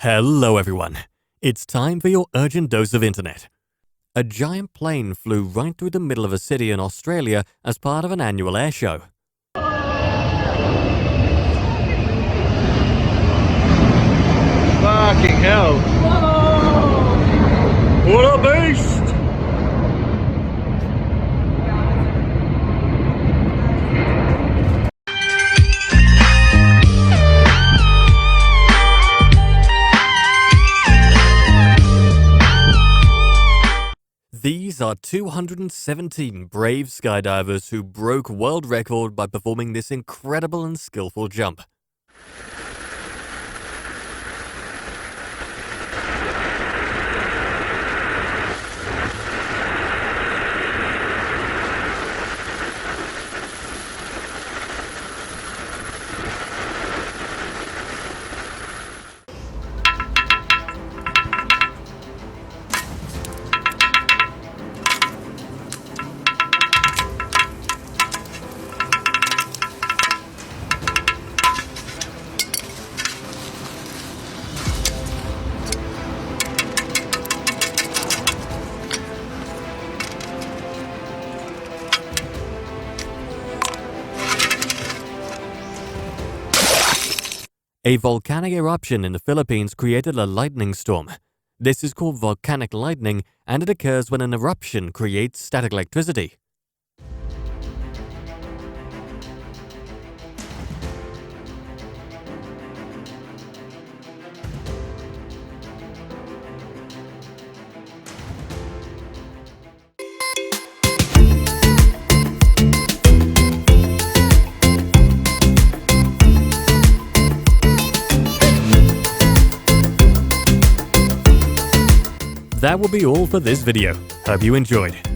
Hello everyone, it's time for your urgent dose of internet. A giant plane flew right through the middle of a city in Australia as part of an annual air show. Fucking hell. Whoa. What a beast! These are 217 brave skydivers who broke world record by performing this incredible and skillful jump. A volcanic eruption in the Philippines created a lightning storm. This is called volcanic lightning, and it occurs when an eruption creates static electricity. That will be all for this video. Hope you enjoyed.